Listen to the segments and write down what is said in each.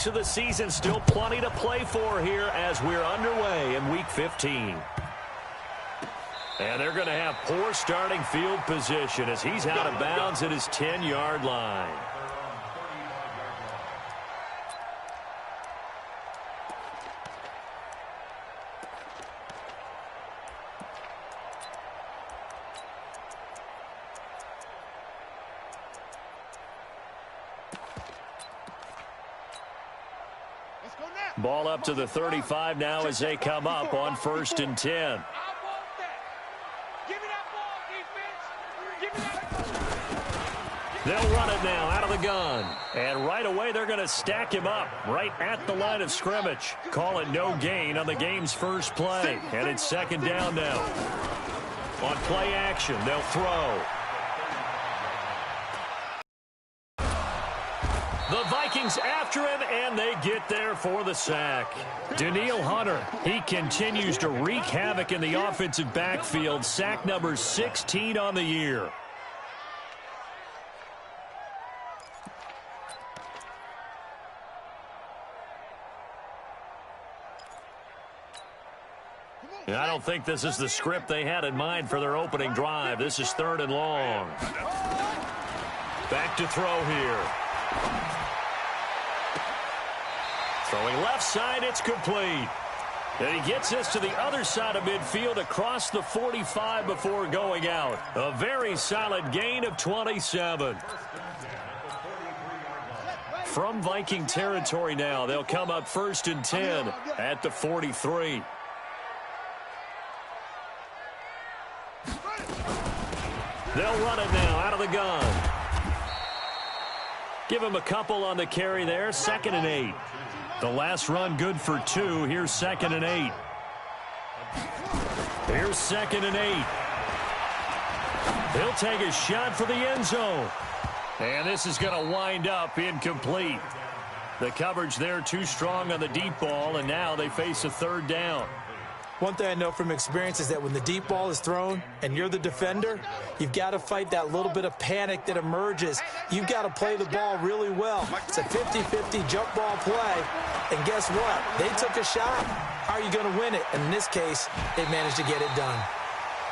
To the season, still plenty to play for here as we're underway in Week 15. And they're going to have poor starting field position as he's out of bounds at his 10-yard line. Ball up to the 35 now as they come up on 1st and 10. They'll run it now out of the gun. And right away they're going to stack him up right at the line of scrimmage. Call it no gain on the game's first play. And it's 2nd down now. On play action, they'll throw. The Vikings after him, and they get there for the sack. Danielle Hunter, he continues to wreak havoc in the offensive backfield. Sack number 16 on the year. I don't think this is the script they had in mind for their opening drive. This is 3rd and long. Back to throw here. Throwing left side, it's complete. And he gets this to the other side of midfield across the 45 before going out. A very solid gain of 27. From Viking territory now, they'll come up 1st and 10 at the 43. They'll run it now out of the gun. Give him a couple on the carry there. 2nd and 8. The last run good for 2. Here's 2nd and 8. Here's 2nd and 8. He'll take a shot for the end zone. And this is going to wind up incomplete. The coverage there too strong on the deep ball, and now they face a 3rd down. One thing I know from experience is that when the deep ball is thrown and you're the defender, you've got to fight that little bit of panic that emerges. You've got to play the ball really well. It's a 50-50 jump ball play. And guess what? They took a shot. How are you going to win it? And in this case, they managed to get it done.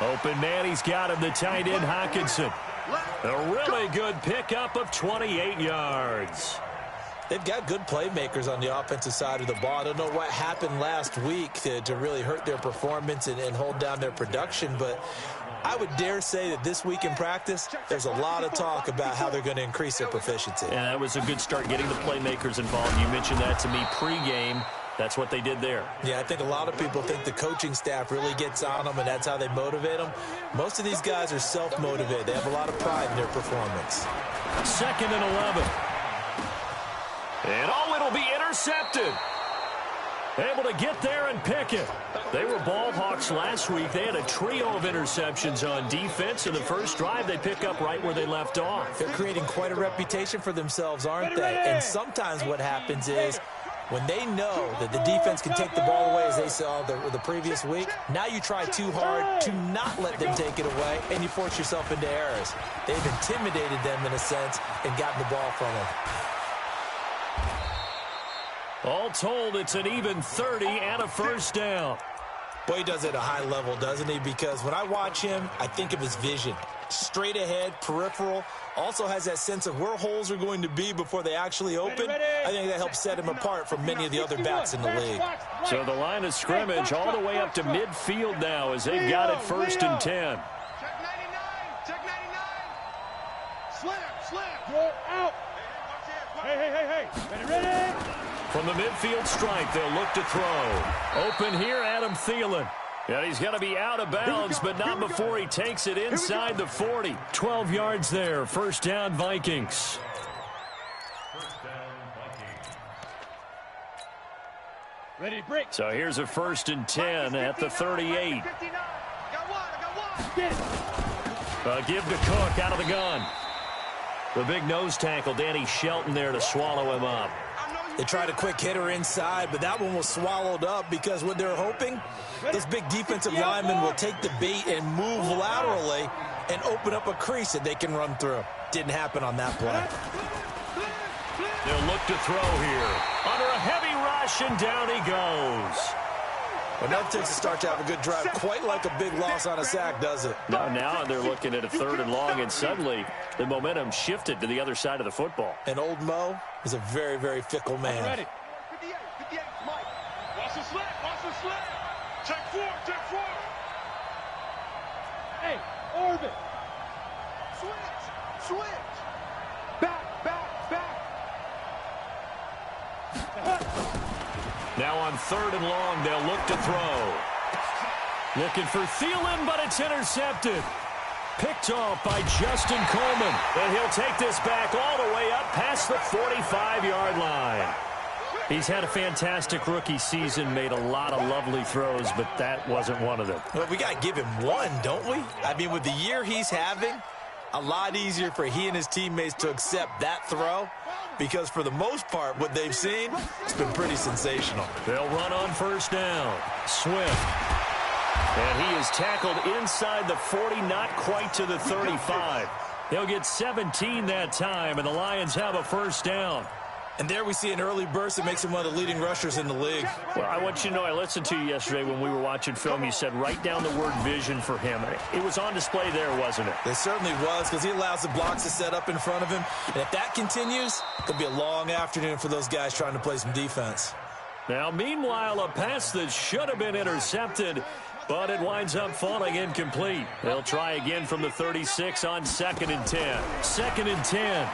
Open man, he's got him, the tight end Hawkinson. A really good pickup of 28 yards. They've got good playmakers on the offensive side of the ball. I don't know what happened last week to really hurt their performance and hold down their production, but I would dare say that this week in practice, there's a lot of talk about how they're going to increase their proficiency. Yeah, that was a good start getting the playmakers involved. You mentioned that to me pregame. That's what they did there. Yeah, I think a lot of people think the coaching staff really gets on them, and that's how they motivate them. Most of these guys are self-motivated. They have a lot of pride in their performance. 2nd and 11. And it'll be intercepted. Able to get there and pick it. They were ball hawks last week. They had a trio of interceptions on defense. In the first drive, they pick up right where they left off. They're creating quite a reputation for themselves, aren't they? And sometimes what happens is when they know that the defense can take the ball away, as they saw the previous week, now you try too hard to not let them take it away, and you force yourself into errors. They've intimidated them in a sense and gotten the ball from them. All told, it's an even 30 and a 1st down. Boy, he does it at a high level, doesn't he? Because when I watch him, I think of his vision. Straight ahead, peripheral. Also has that sense of where holes are going to be before they actually open. I think that helps set him apart from many of the other backs in the league. So the line of scrimmage all the way up to midfield now as they've got it 1st and 10. Check 99. Check 99. Slam. Roll out. Hey. Ready. From the midfield stripe, they'll look to throw. Open here, Adam Thielen. And he's going to be out of bounds, but not before he takes it inside the 40. 12 yards there. 1st down, Vikings. Ready, break. So here's a 1st and 10 at the 38. Give to Cook out of the gun. The big nose tackle, Danny Shelton there to swallow him up. They tried a quick hitter inside, but that one was swallowed up because what they're hoping, this big defensive lineman will take the bait and move laterally and open up a crease that they can run through. Didn't happen on that play. They'll look to throw here. Under rush, and down he goes. Enough takes a start to have a good drive. Quite like a big loss on a sack, does it? Now they're looking at a 3rd and long, and suddenly the momentum shifted to the other side of the football. And old Mo is a very, very fickle man. Ready. 58, Mike. Watch the slip. Check 4. Hey, orbit. Switch. Back. Now on 3rd and long, they'll look to throw. Looking for Thielen, but it's intercepted. Picked off by Justin Coleman. And he'll take this back all the way up past the 45-yard line. He's had a fantastic rookie season, made a lot of lovely throws, but that wasn't one of them. Well, we got to give him one, don't we? I mean, with the year he's having, a lot easier for he and his teammates to accept that throw, because for the most part, what they've seen, it's been pretty sensational. They'll run on 1st down. Swift. And he is tackled inside the 40, not quite to the 35. He'll get 17 that time, and the Lions have a 1st down. And there we see an early burst that makes him one of the leading rushers in the league. Well, I want you to know, I listened to you yesterday when we were watching film. You said write down the word vision for him. It was on display there, wasn't it? It certainly was, because he allows the blocks to set up in front of him. And if that continues, it'll be a long afternoon for those guys trying to play some defense. Now, meanwhile, a pass that should have been intercepted, but it winds up falling incomplete. They'll try again from the 36 on 2nd and 10. 2nd and 10.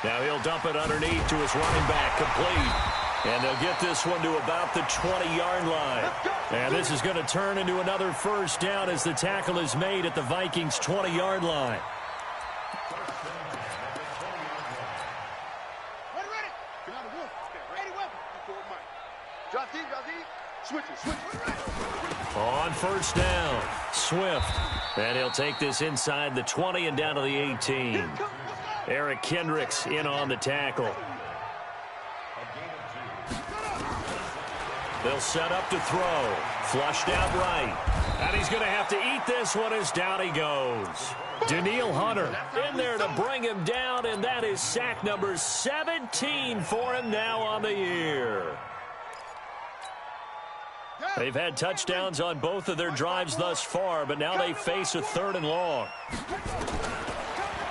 Now he'll dump it underneath to his running back, complete. And they'll get this one to about the 20-yard line. And this is going to turn into another 1st down as the tackle is made at the Vikings' 20-yard line. On 1st down, Swift. And he'll take this inside the 20 and down to the 18. Eric Kendricks in on the tackle. They'll set up to throw. Flushed out right. And he's going to have to eat this one as down he goes. Daniil Hunter in there to bring him down, and that is sack number 17 for him now on the year. They've had touchdowns on both of their drives thus far, but now they face a 3rd and long.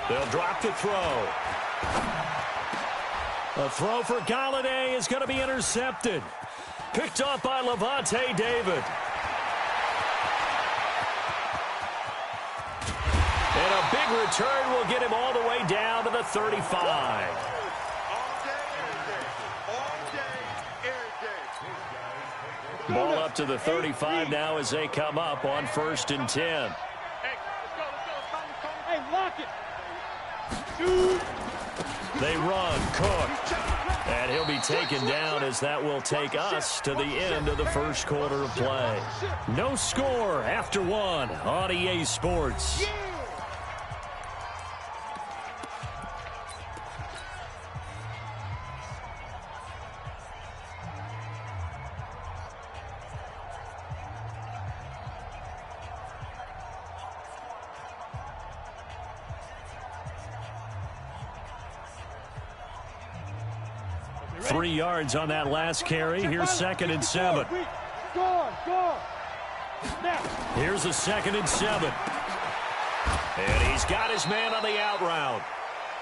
They'll drop the throw. A throw for Galladay is going to be intercepted. Picked off by Levante David. And a big return will get him all the way down to the 35. Ball up to the 35 now as they come up on 1st and 10. Hey, lock it. They run, Cook. And he'll be taken down as that will take us to the end of the 1st quarter of play. No score after 1 on EA Sports. Three yards on that last carry. Here's 2nd and 7. Here's a 2nd and 7. And he's got his man on the out route.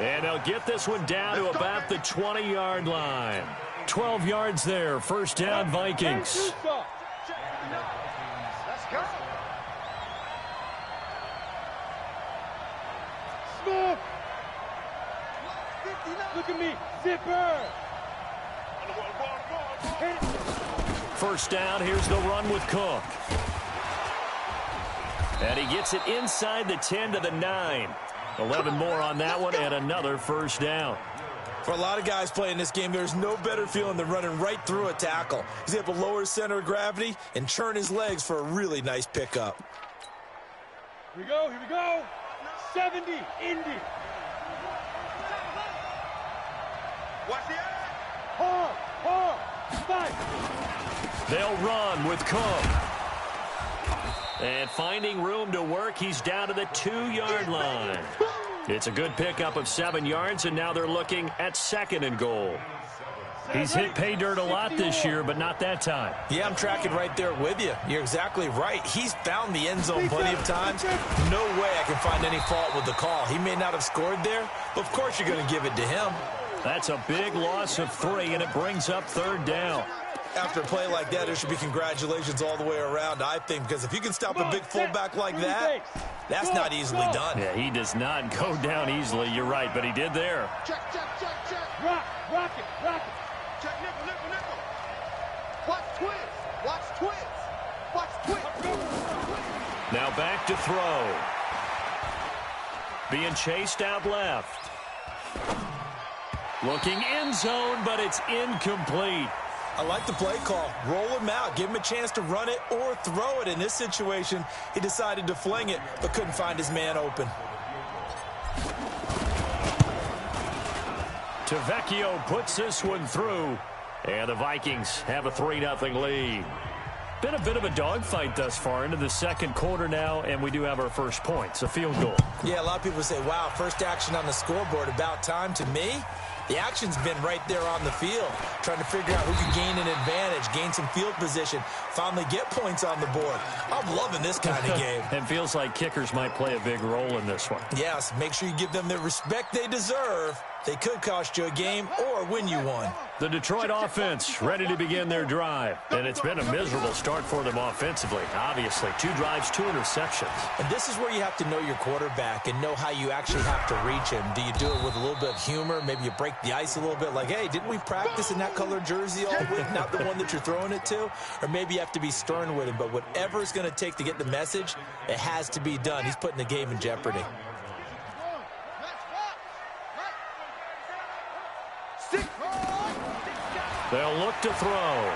And they'll get this one down to about the 20-yard line. 12 yards there. 1st down, Vikings. Let's go. Smith. Look at me. Zipper. 1st down, here's the run with Cook. And he gets it inside the 10 to the 9. 11 more on that one, and another 1st down. For a lot of guys playing this game, there's no better feeling than running right through a tackle. He's able to lower his center of gravity and churn his legs for a really nice pickup. Here we go. 70, Indy. Watch the eye. Hard, fight. They'll run with Cook. And finding room to work, he's down to the 2-yard line. It's a good pickup of 7 yards, and now they're looking at 2nd and goal. He's hit pay dirt a lot this year, but not that time. Yeah, I'm tracking right there with you. You're exactly right. He's found the end zone plenty of times. No way I can find any fault with the call. He may not have scored there, but of course you're going to give it to him. That's a big loss of 3, and it brings up 3rd down. After a play like that, there should be congratulations all the way around, I think, because if you can stop a big fullback like that, that's not easily done. Yeah, he does not go down easily. You're right, but he did there. Check. Rock it. Check, nickel. Watch twins. Now back to throw. Being chased out left. Looking end zone, but it's incomplete. I like the play call. Roll him out. Give him a chance to run it or throw it. In this situation, he decided to fling it, but couldn't find his man open. Tavecchio puts this one through, and the Vikings have a 3-0 lead. Been a bit of a dogfight thus far into the 2nd quarter now, and we do have our first points, a field goal. Yeah, a lot of people say, wow, first action on the scoreboard, about time. To me, the action's been right there on the field, trying to figure out who can gain an advantage, gain some field position, finally get points on the board. I'm loving this kind of game. And feels like kickers might play a big role in this one. Yes, make sure you give them the respect they deserve. They could cost you a game or win you one. The Detroit offense ready to begin their drive. And it's been a miserable start for them offensively. Obviously, 2 drives, 2 interceptions. And this is where you have to know your quarterback and know how you actually have to reach him. Do you do it with a little bit of humor? Maybe you break the ice a little bit like, hey, didn't we practice in that colored jersey all week, not the one that you're throwing it to? Or maybe you have to be stern with him. But whatever it's going to take to get the message, it has to be done. He's putting the game in jeopardy. They'll look to throw.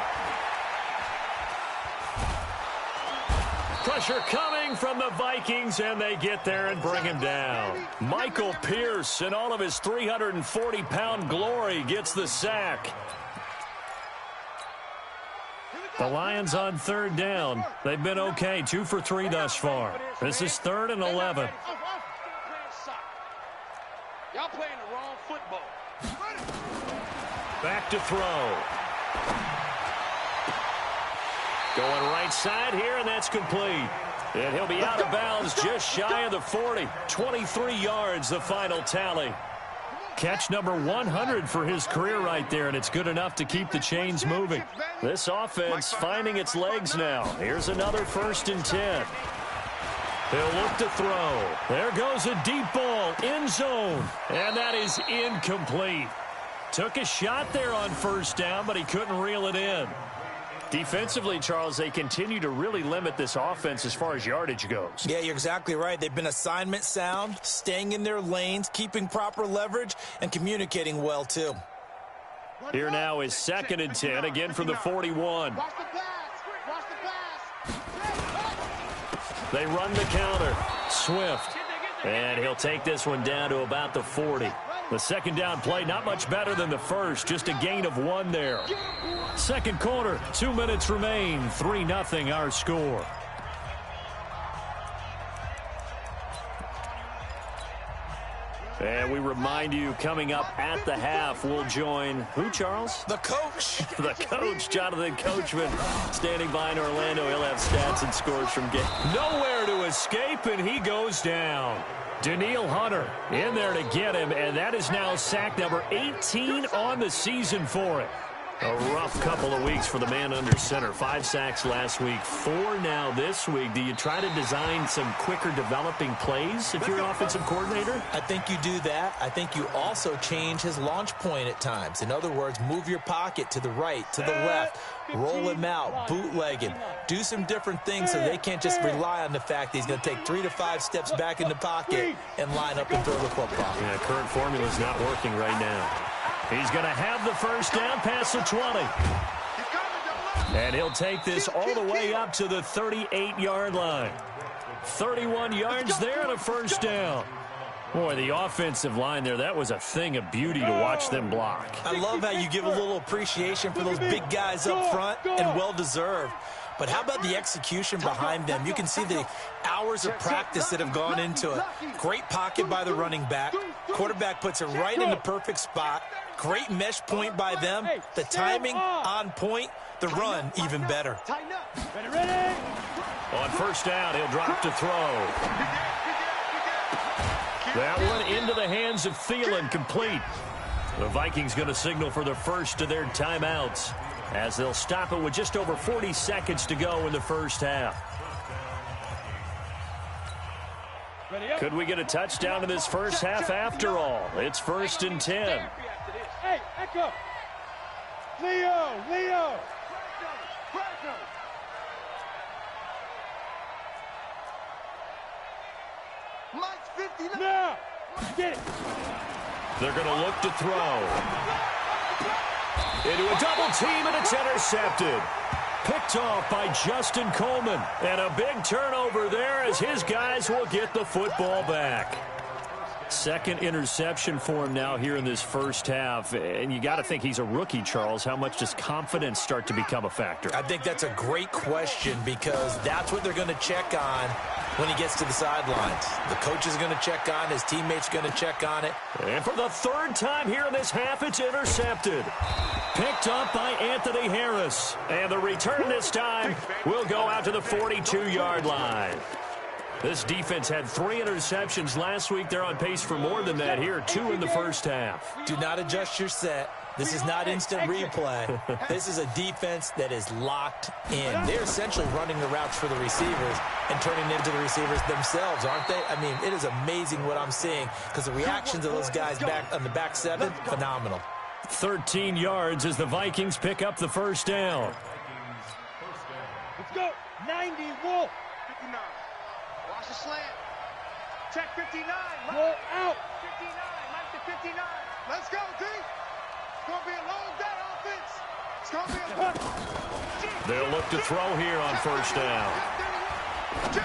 Pressure coming from the Vikings, and they get there and bring him down. Michael Pierce, in all of his 340-pound glory, gets the sack. The Lions on 3rd down. They've been okay, 2 for 3 thus far. This is 3rd and 11. Y'all playing the wrong football. Back to throw. Going right side here, and that's complete. And he'll be out of bounds just shy of the 40. 23 yards, the final tally. Catch number 100 for his career right there, and it's good enough to keep the chains moving. This offense finding its legs now. Here's another 1st and 10. They'll look to throw. There goes a deep ball, end zone, and that is incomplete. Took a shot there on 1st down, but he couldn't reel it in. Defensively, Charles, they continue to really limit this offense as far as yardage goes. Yeah, you're exactly right. They've been assignment sound, staying in their lanes, keeping proper leverage, and communicating well, too. Here now is 2nd and 10, again from the 41. They run the counter. Swift. And he'll take this one down to about the 40. The 2nd down play, not much better than the first, just a gain of 1 there. 2nd quarter, 2 minutes remain, 3-0 our score. And we remind you, coming up at the half, we'll join who, Charles? The coach. The coach, Jonathan Coachman, standing by in Orlando. He'll have stats and scores from game. Nowhere to escape, and he goes down. Danielle Hunter in there to get him, and that is now sack number 18 on the season for it. A rough couple of weeks for the man under center. 5 sacks last week, 4 now this week. Do you try to design some quicker developing plays if you're an offensive coordinator? I think you do that. I think you also change his launch point at times. In other words, move your pocket to the right, to the left, roll him out, bootleg him. Do some different things so they can't just rely on the fact that he's going to take 3 to 5 steps back in the pocket and line up and throw the football. Yeah, current formula is not working right now. He's going to have the 1st down past the 20. And he'll take this all the way up to the 38-yard line. 31 yards there and a 1st down. Boy, the offensive line there, that was a thing of beauty to watch them block. I love how you give a little appreciation for those big guys up front, and well-deserved. but how about the execution behind them? You can see the hours of practice that have gone into it. Great pocket by the running back. Quarterback puts it right in the perfect spot. Great mesh point by them. The timing on point. The run even better. Ready? On first down, he'll drop to throw. That one into the hands of Thielen, complete. The Vikings going to signal for the first of their timeouts as they'll stop it with just over 40 seconds to go in the first half. Could we get a touchdown in this first half after all? It's 1st and 10. Hey, Echo. Leo. Now, get it. They're going to look to throw. Into a double team, and it's intercepted. Picked off by Justin Coleman. And a big turnover there as his guys will get the football back. Second interception for him now here in this first half. And you got to think he's a rookie, Charles. How much does confidence start to become a factor? I think that's a great question because that's what they're going to check on when he gets to the sidelines. The coach is going to check on, his teammates going to check on it. And for the third time here in this half, it's intercepted. Picked up by Anthony Harris. And the return this time will go out to the 42-yard line. This defense had 3 interceptions last week. They're on pace for more than that here, 2 in the first half. Do not adjust your set. This is not instant replay. This is a defense that is locked in. They're essentially running the routes for the receivers and turning them into the receivers themselves, aren't they? I mean, it is amazing what I'm seeing because the reactions of those guys back on the back 7, phenomenal. 13 yards as the Vikings pick up the first down. Let's go. 90, Wolf. 59. Watch the slant. Check 59. Roll out. 59. Mike to 59. Let's go, D. It's going to be a long day offense. It's going to be a punt. They'll look to throw here on first down.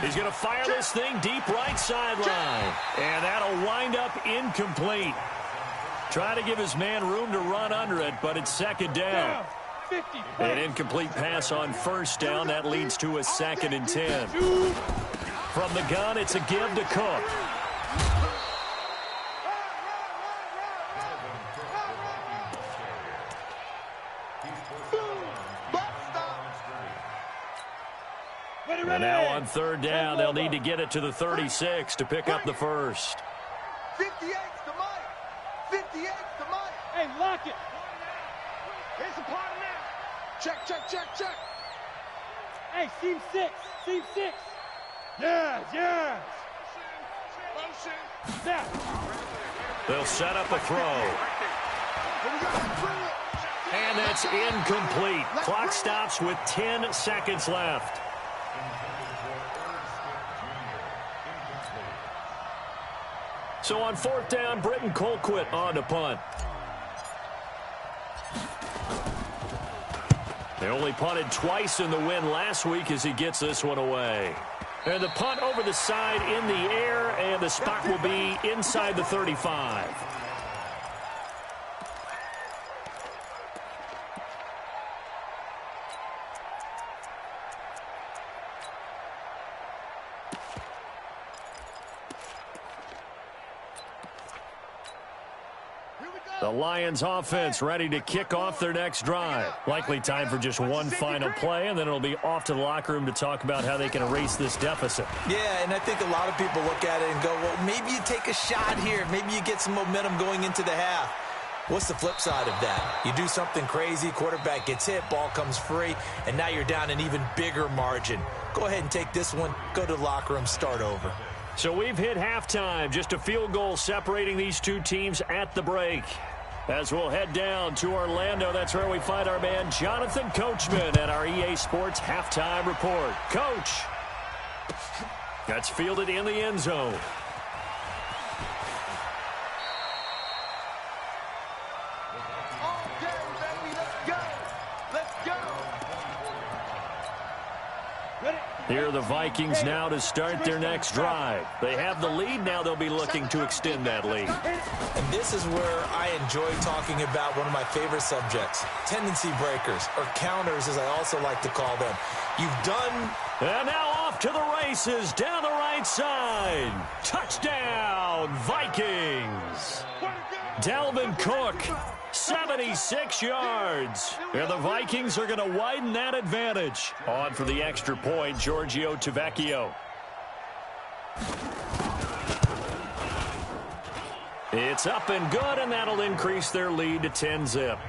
He's going to fire this thing deep right sideline. And that'll wind up incomplete. Try to give his man room to run under it, but it's second down. An incomplete pass on first down. That leads to a 2nd and 10. From the gun, it's a give to Cook. And now on third down, they'll need to get it to the 36 to pick up the first. 58's the Mike. 58's the Mike. Hey, lock it. Here's the part now. Check. Hey, seam 6. Yes. Motion. Now. They'll set up a throw. And that's incomplete. Clock stops with 10 seconds left. So on fourth down, Britton Colquitt on to punt. They only punted twice in the win last week as he gets this one away. And the punt over the side in the air, and the spot will be inside the 35. The Lions offense ready to kick off their next drive. Likely time for just one final play, and then it'll be off to the locker room to talk about how they can erase this deficit. Yeah, and I think a lot of people look at it and go, well, maybe you take a shot here. Maybe you get some momentum going into the half. What's the flip side of that? You do something crazy, quarterback gets hit, ball comes free, and now you're down an even bigger margin. Go ahead and take this one, go to the locker room, start over. So we've hit halftime, just a field goal separating these two teams at the break. As we'll head down to Orlando, that's where we find our man Jonathan Coachman at our EA Sports Halftime Report. Coach, that's fielded in the end zone. Here are the Vikings now to start their next drive. They have the lead. Now they'll be looking to extend that lead. And this is where I enjoy talking about one of my favorite subjects, tendency breakers, or counters as I also like to call them. You've done... And now off to the races down the right side. Touchdown, Vikings. Dalvin Cook, 76 yards. And the Vikings are going to widen that advantage. On for the extra point, Giorgio Tavecchio. It's up and good, and that'll increase their lead to 10-zip.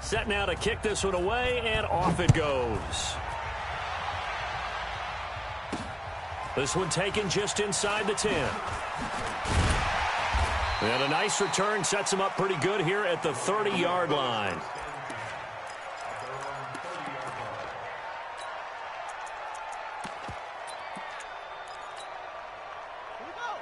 Set now to kick this one away, and off it goes. This one taken just inside the 10. And a nice return sets him up pretty good here at the 30-yard line.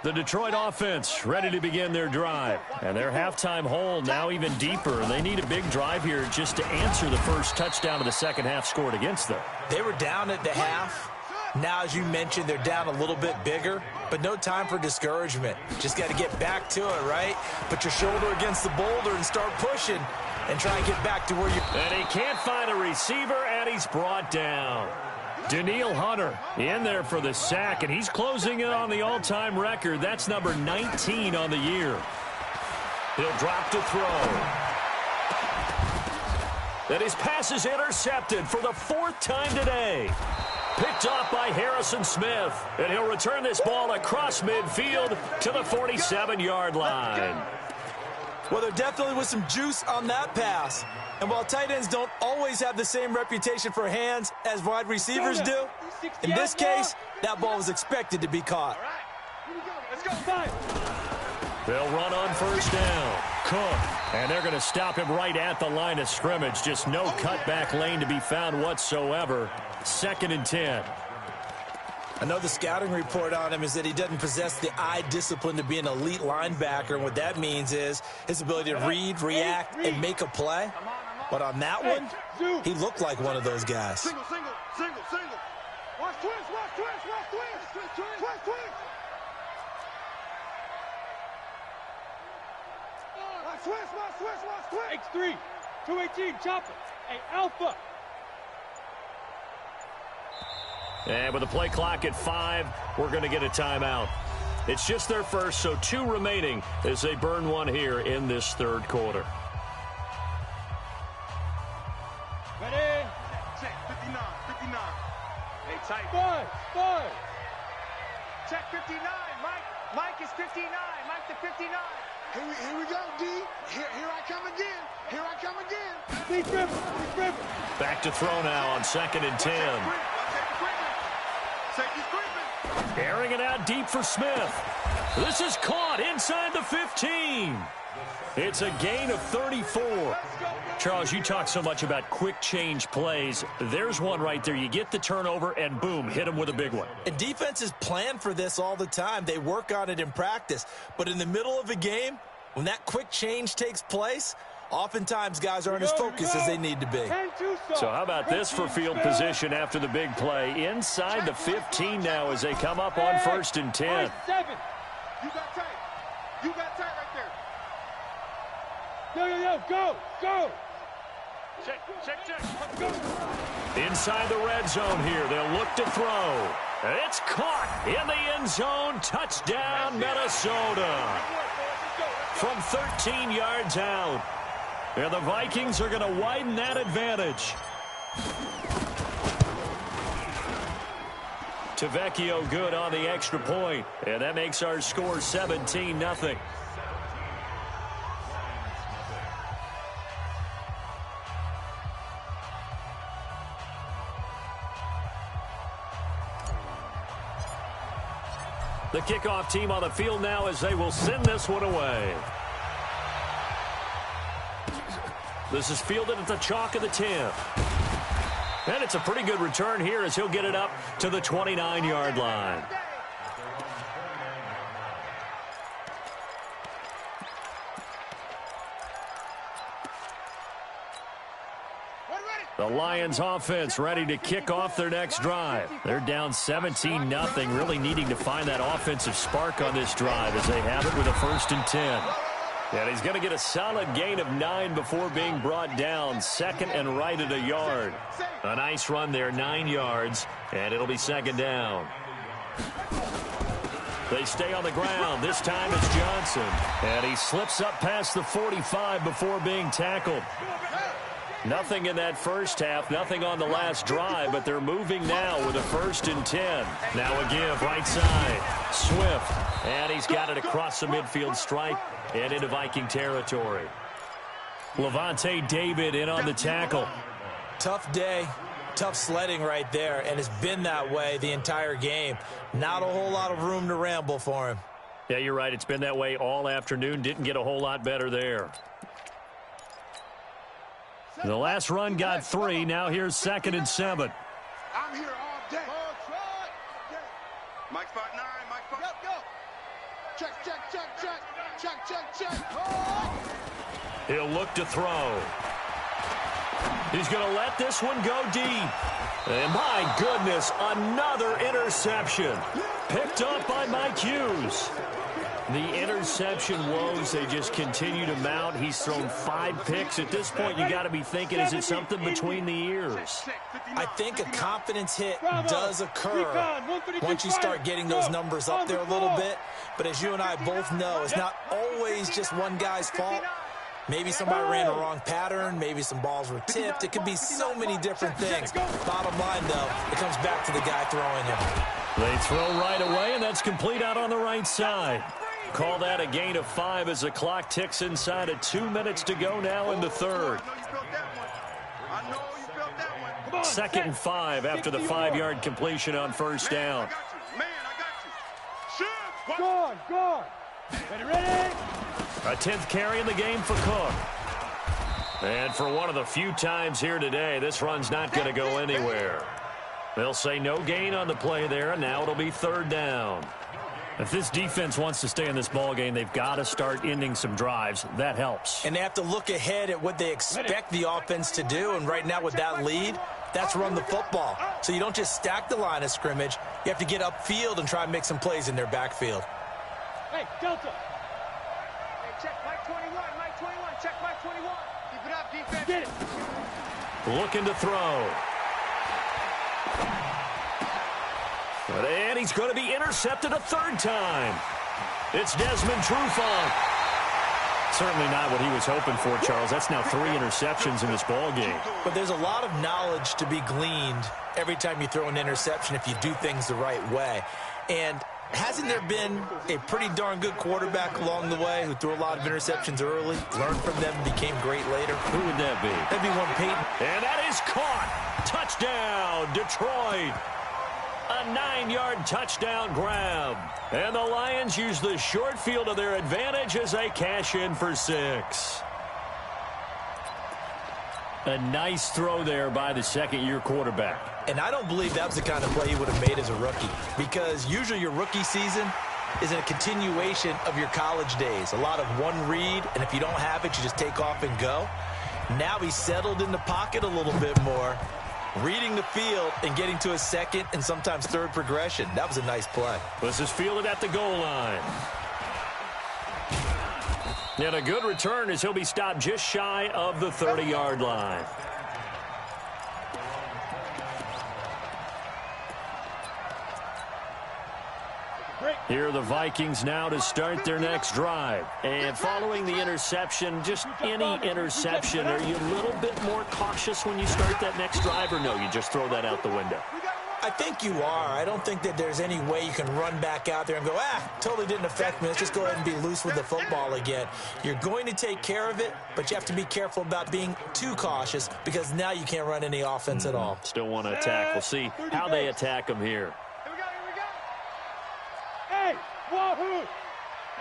The Detroit offense ready to begin their drive. And their halftime hole now even deeper. They need a big drive here just to answer the first touchdown of the second half scored against them. They were down at the half. Now, as you mentioned, they're down a little bit bigger, but no time for discouragement. Just got to get back to it, right? Put your shoulder against the boulder and start pushing and try and get back to where you... And he can't find a receiver, and he's brought down. Daniil Hunter in there for the sack, and he's closing in on the all-time record. That's number 19 on the year. He'll drop to throw. And his pass is intercepted for the fourth time today. Picked off by Harrison Smith, and he'll return this ball across midfield to the 47-yard line. Well, there definitely was some juice on that pass. And while tight ends don't always have the same reputation for hands as wide receivers do, in this case, that ball was expected to be caught. They'll run on first down. Cook. And they're going to stop him right at the line of scrimmage. Just no cutback lane to be found whatsoever. 2nd and 10. I know the scouting report on him is that he doesn't possess the eye discipline to be an elite linebacker. And what that means is his ability to read, react, and make a play. But on that one, he looked like one of those guys. Single. Watch twist. Twist. Watch twist. X3, 218, chopper. Hey, Alpha. And with the play clock at 5, we're going to get a timeout. It's just their first, so 2 remaining as they burn one here in this third quarter. Ready? Check, 59. Hey, tight. 5. Check 59. Mike is 59. Mike to 59. Here we go, D. Here I come again. He's driven. Back to throw now on 2nd and 10. Airing it out deep for Smith. This is caught inside the 15. It's a gain of 34. Charles, you talk so much about quick change plays. There's one right there. You get the turnover, and boom, hit him with a big one. And defenses plan for this all the time. They work on it in practice. But in the middle of a game, when that quick change takes place, oftentimes guys aren't as focused as they need to be. So how about this for field position after the big play? Inside the 15 now as they come up on 1st and 10. You got tight. Right there. Yo, go. Check. Go. Inside the red zone here. They'll look to throw. It's caught in the end zone. Touchdown, Minnesota. From 13 yards out. And the Vikings are going to widen that advantage. Tavecchio good on the extra point. And that makes our score 17-0. The kickoff team on the field now as they will send this one away. This is fielded at the chalk of the 10. And it's a pretty good return here as he'll get it up to the 29-yard line. The Lions offense ready to kick off their next drive. They're down 17-0, really needing to find that offensive spark on this drive as they have it with a 1st and 10. And he's going to get a solid gain of 9 before being brought down. 2nd and right at a yard. A nice run there, 9 yards, and it'll be 2nd down. They stay on the ground. This time it's Johnson. And he slips up past the 45 before being tackled. Nothing in that first half, nothing on the last drive, but they're moving now with a 1st and 10. Now a give, right side. Swift. And he's got it across the midfield stripe and into Viking territory. Levante David in on the tackle. Tough day. Tough sledding right there, and it's been that way the entire game. Not a whole lot of room to ramble for him. Yeah, you're right. It's been that way all afternoon. Didn't get a whole lot better there. The last run got 3. Now here's 2nd and 7. I'm here all day. Mike spot 9. Mike spot. Go. Check. He'll look to throw. He's going to let this one go deep. And my goodness, another interception. Picked up by Mike Hughes. The interception woes, they just continue to mount. He's thrown 5 picks. At this point, you got to be thinking, is it something between the ears? I think a confidence hit does occur once you start getting those numbers up there a little bit. But as you and I both know, it's not always just one guy's fault. Maybe somebody ran a wrong pattern. Maybe some balls were tipped. It could be so many different things. Bottom line, though, it comes back to the guy throwing him. They throw right away, and that's complete out on the right side. Call that a gain of 5 as the clock ticks inside of 2 minutes to go now in the 3rd. 2nd and 5 after the 5-yard completion on 1st down. Go. Ready? A 10th carry in the game for Cook. And for one of the few times here today, this run's not going to go anywhere. They'll say no gain on the play there, and now it'll be 3rd down. If this defense wants to stay in this ballgame, they've got to start ending some drives. That helps. And they have to look ahead at what they expect the offense to do, and right now with that lead, that's run the football. So you don't just stack the line of scrimmage. You have to get upfield and try and make some plays in their backfield. Hey, Delta. Check Mike 21, check Mike 21. Keep it up, defense. Get it. Looking to throw. And he's going to be intercepted a 3rd time. It's Desmond Trufant. Certainly not what he was hoping for, Charles. That's now 3 interceptions in this ball game. But there's a lot of knowledge to be gleaned every time you throw an interception if you do things the right way. And hasn't there been a pretty darn good quarterback along the way who threw a lot of interceptions early, learned from them, became great later? Who would that be? That'd be one Peyton. And that is caught. Touchdown, Detroit. A 9-yard touchdown grab. And the Lions use the short field to their advantage as they cash in for 6. A nice throw there by the 2nd-year quarterback. And I don't believe that was the kind of play he would have made as a rookie, because usually your rookie season is a continuation of your college days. A lot of one read, and if you don't have it, you just take off and go. Now he's settled in the pocket a little bit more, reading the field and getting to a 2nd and sometimes 3rd progression. That was a nice play. This is fielded at the goal line. And a good return as he'll be stopped just shy of the 30-yard line. Here are the Vikings now to start their next drive. And following the interception, just any interception, are you a little bit more cautious when you start that next drive, or no, you just throw that out the window? I think you are. I don't think that there's any way you can run back out there and go, totally didn't affect me. Let's just go ahead and be loose with the football again. You're going to take care of it, but you have to be careful about being too cautious, because now you can't run any offense at all. Still want to attack. We'll see how they attack them here. Hey, wahoo!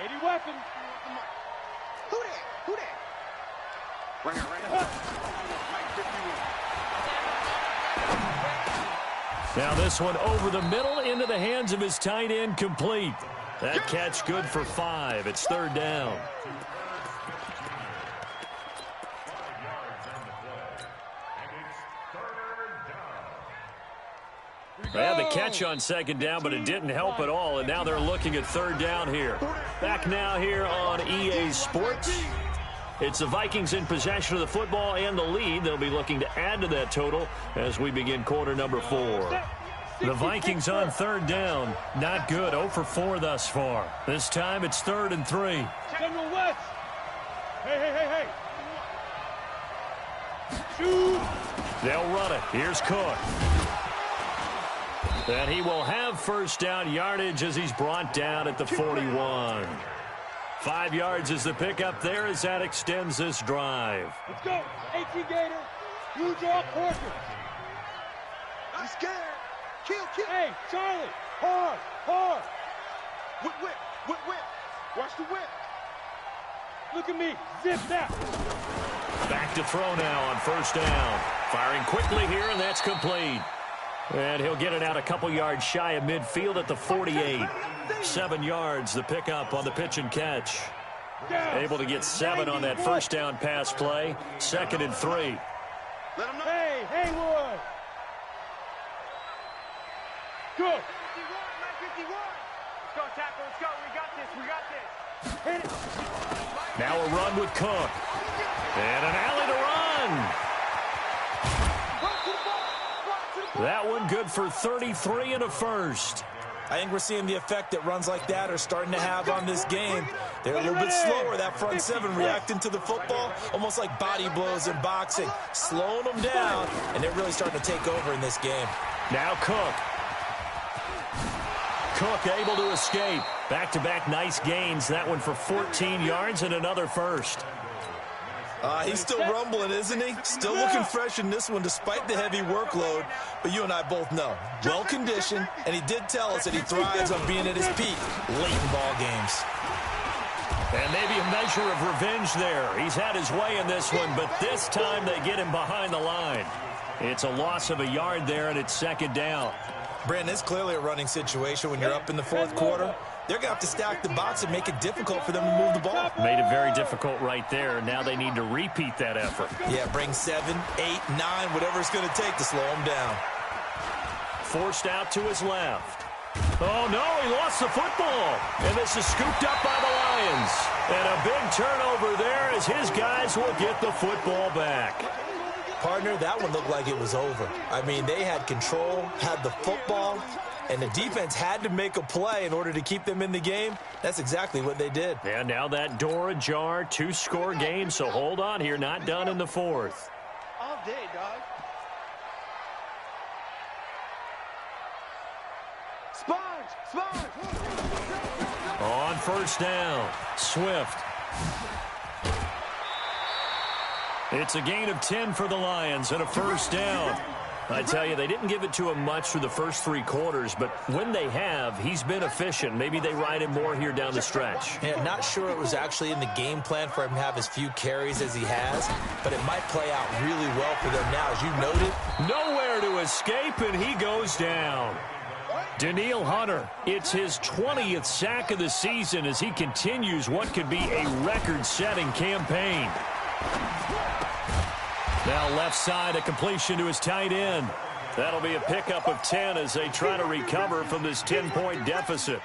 80 weapons. Who that? Right here. Now this one over the middle into the hands of his tight end, complete. That catch good for 5. It's 3rd down. They had the catch on second down, but it didn't help at all, and now they're looking at third down here. Back now here on EA Sports. It's the Vikings in possession of the football and the lead. They'll be looking to add to that total as we begin quarter number 4. The Vikings on third down. Not good. 0 for 4 thus far. This time it's 3rd and 3. General West. Hey. Shoot. They'll run it. Here's Cook. And he will have first down yardage as he's brought down at the 41. 5 yards is the pickup there as that extends this drive. Let's go. 18 Gator. You draw portion. I'm scared. Kill. Hey, Charlie. Hard. Whip. Watch the whip. Look at me. Zip that. Back to throw now on first down. Firing quickly here, and that's complete. And he'll get it out a couple yards shy of midfield at the 48. 7 yards, the pickup on the pitch and catch. Able to get 7 on that first down pass play. 2nd and 3. Hey, Haywood. Good. 51. Let's go, tackle. Let's go. We got this. Hit it. Now a run with Cook. And an alley to run. That one good for 33 and a first. I think we're seeing the effect that runs like that are starting to have on this game. They're a little bit slower, that front 7, reacting to the football, almost like body blows in boxing, slowing them down, and they're really starting to take over in this game. Now Cook. Cook able to escape. Back-to-back nice gains. That one for 14 yards and another first. He's still rumbling, isn't he? Still looking fresh in this one despite the heavy workload. But you and I both know, well-conditioned, and he did tell us that he thrives on being at his peak late in ball games. And maybe a measure of revenge there. He's had his way in this one, but this time they get him behind the line. It's a loss of a yard there, and it's 2nd down. Brandon, it's clearly a running situation when you're up in the 4th quarter. They're going to have to stack the box and make it difficult for them to move the ball. Made it very difficult right there. Now they need to repeat that effort. Yeah, bring 7, 8, 9, whatever it's going to take to slow them down. Forced out to his left. Oh, no, he lost the football. And this is scooped up by the Lions. And a big turnover there as his guys will get the football back. Partner, that one looked like it was over. I mean, they had control, had the football, and the defense had to make a play in order to keep them in the game. That's exactly what they did. And now that door ajar, 2-score game, so hold on here, not done in the 4th. All day, dog. Sponge. On first down, Swift. It's a gain of 10 for the Lions and a first down. I tell you, they didn't give it to him much through the first 3 quarters, but when they have, he's been efficient. Maybe they ride him more here down the stretch. Yeah, not sure it was actually in the game plan for him to have as few carries as he has, but it might play out really well for them now, as you noted. Nowhere to escape, and he goes down. Danielle Hunter, it's his 20th sack of the season as he continues what could be a record-setting campaign. Now left side, a completion to his tight end. That'll be a pickup of 10 as they try to recover from this 10-point deficit.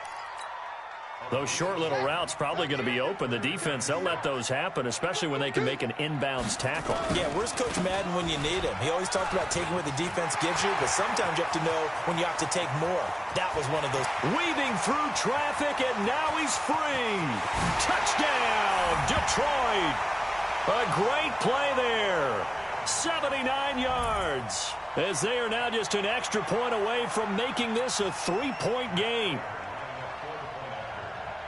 Those short little routes probably going to be open. The defense, they'll let those happen, especially when they can make an inbounds tackle. Yeah, where's Coach Madden when you need him? He always talked about taking what the defense gives you, but sometimes you have to know when you have to take more. That was one of those. Weaving through traffic, and now he's free. Touchdown, Detroit. A great play there. 79 yards. As they are now just an extra point away from making this a 3-point game.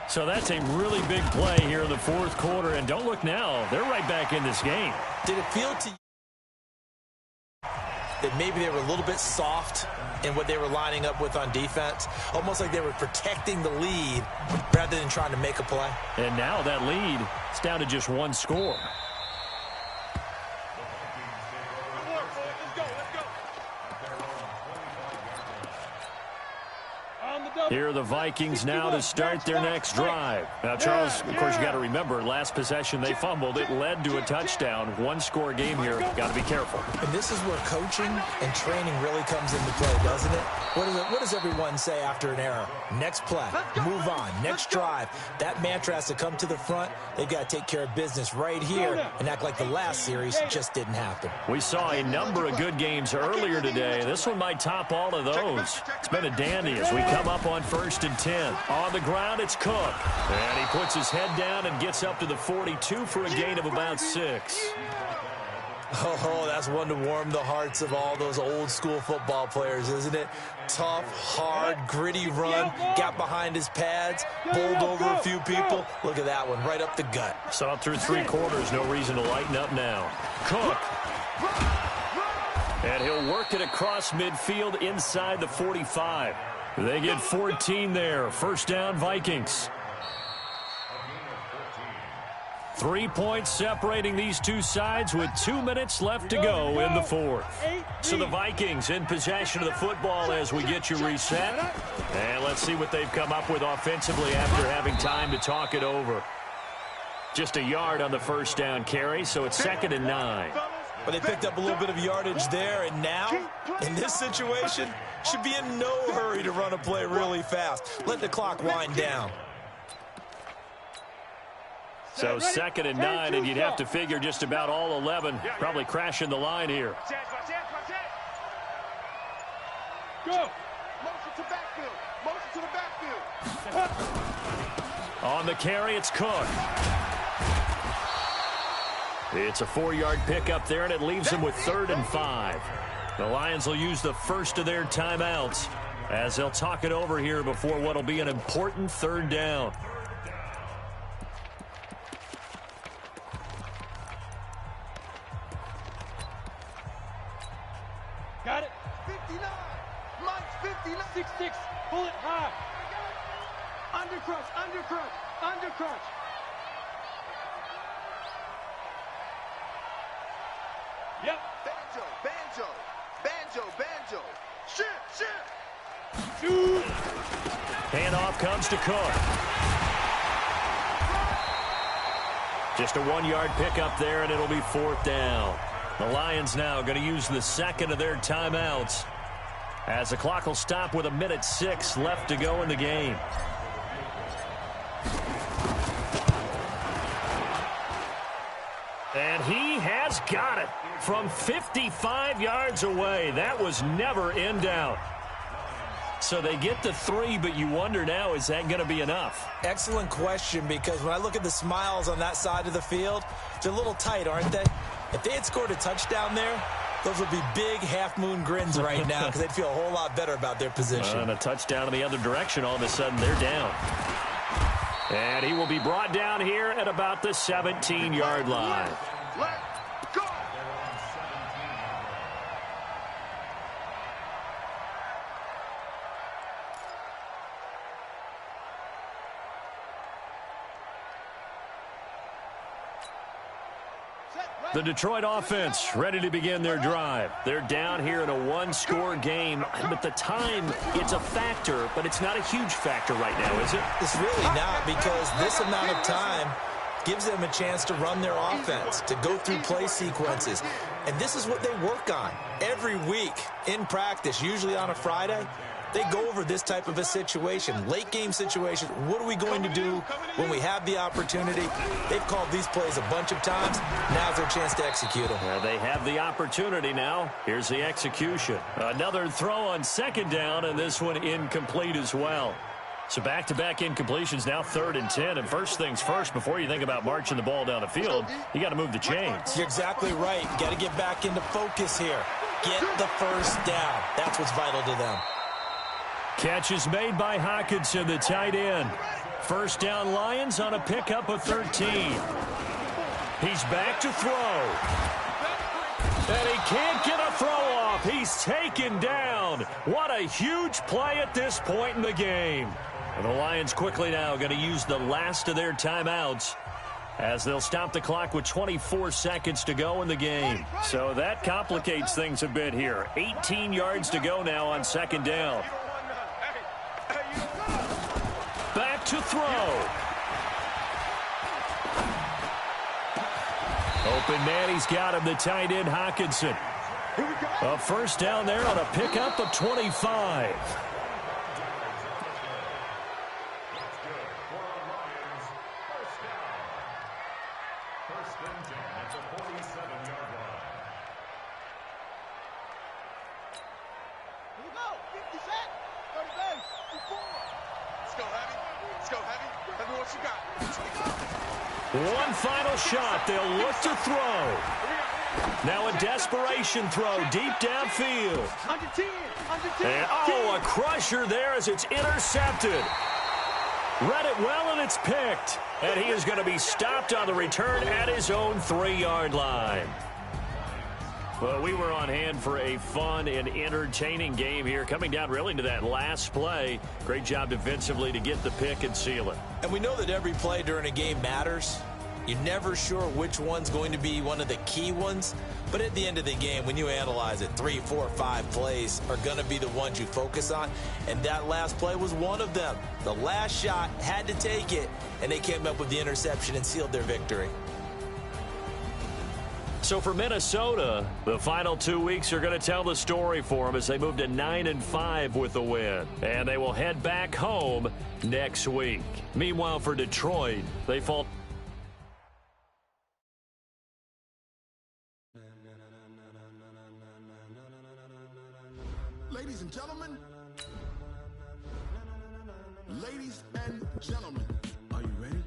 So that's a really big play here in the 4th quarter. And don't look now, they're right back in this game. Did it feel to you that maybe they were a little bit soft in what they were lining up with on defense? Almost like they were protecting the lead rather than trying to make a play. And now that lead is down to just 1 score. On the Here are the Vikings now to start their next drive. Now, Charles, of course, you got to remember, last possession they fumbled. It led to a touchdown. One-score game here. Got to be careful. And this is where coaching and training really comes into play, doesn't it? What does everyone say after an error? Next play, move on, next drive. That mantra has to come to the front. They've got to take care of business right here and act like the last series just didn't happen. We saw a number of good games earlier today. This one might top all of those. It's been a dandy as we come up on 1st and 10. On the ground, it's Cook. And he puts his head down and gets up to the 42 for a gain of about 6. Oh, that's one to warm the hearts of all those old-school football players, isn't it? Tough, hard, gritty run, got behind his pads, bowled over a few people. Look at that one, right up the gut. Saw it through 3 quarters, no reason to lighten up now. Cook. And he'll work it across midfield inside the 45. They get 14 there. First down, Vikings. 3 points separating these two sides with 2 minutes left to go in the fourth. So the Vikings in possession of the football as we get you reset. And let's see what they've come up with offensively after having time to talk it over. Just a yard on the first down carry, so it's 2nd and 9. But they picked up a little bit of yardage there, and now, in this situation, should be in no hurry to run a play really fast. Let the clock wind down. So 2nd and 9, and you'd have to figure just about all 11 probably crashing the line here. Go. Motion to backfield. Motion to the backfield. On the carry, it's Cook. It's a 4-yard pickup there, and it leaves them with 3rd and 5. The Lions will use the first of their timeouts as they'll talk it over here before what will be an important 3rd down. Got it. 59. Mike's 59. 6-6. Pull it high. Undercrush, undercrush, undercrush. Yep. Banjo, banjo, banjo, banjo. Shit. Shoot. Handoff comes to Cook. Just a 1-yard pickup there, and it'll be 4th down. The Lions now going to use the second of their timeouts as the clock will stop with 1:06 left to go in the game. And he has got it from 55 yards away. That was never in doubt. So they get the 3, but you wonder now, is that going to be enough? Excellent question, because when I look at the smiles on that side of the field, they're a little tight, aren't they? If they had scored a touchdown there, those would be big half-moon grins right now because they'd feel a whole lot better about their position. And a touchdown in the other direction, all of a sudden they're down. And he will be brought down here at about the 17-yard line. Let's go. The Detroit offense ready to begin their drive. They're down here in a 1-score game, but the time, it's a factor, but it's not a huge factor right now, is it? It's really not, because this amount of time gives them a chance to run their offense, to go through play sequences. And this is what they work on every week in practice, usually on a Friday. They go over this type of a situation, late game situation. What are we going to do when we have the opportunity? They've called these plays a bunch of times. Now's their chance to execute them. They have the opportunity now. Here's the execution. Another throw on 2nd down, and this one incomplete as well. So back-to-back incompletions, now 3rd and 10. And first things first, before you think about marching the ball down the field, you got to move the chains. You're exactly right. Got to get back into focus here. Get the first down. That's what's vital to them. Catch is made by Hockenson, the tight end. First down, Lions on a pickup of 13. He's back to throw. And he can't get a throw off. He's taken down. What a huge play at this point in the game. And the Lions quickly now going to use the last of their timeouts as they'll stop the clock with 24 seconds to go in the game. So that complicates things a bit here. 18 yards to go now on 2nd down. Hey, you to throw. Open man, he's got him, the tight end, Hockenson. A first down there on a pickup of 25. One final shot. They'll look to throw. Now a desperation throw deep downfield. And, a crusher there as it's intercepted. Read it well, and it's picked. And he is going to be stopped on the return at his own 3-yard line. Well, we were on hand for a fun and entertaining game here, coming down really to that last play. Great job defensively to get the pick and seal it. And we know that every play during a game matters. You're never sure which one's going to be one of the key ones. But at the end of the game, when you analyze it, 3, 4, 5 plays are going to be the ones you focus on. And that last play was one of them. The last shot had to take it, and they came up with the interception and sealed their victory. So for Minnesota, the final 2 weeks are going to tell the story for them as they move to 9-5 with the win. And they will head back home next week. Meanwhile, for Detroit, they fall. Ladies and gentlemen, are you ready?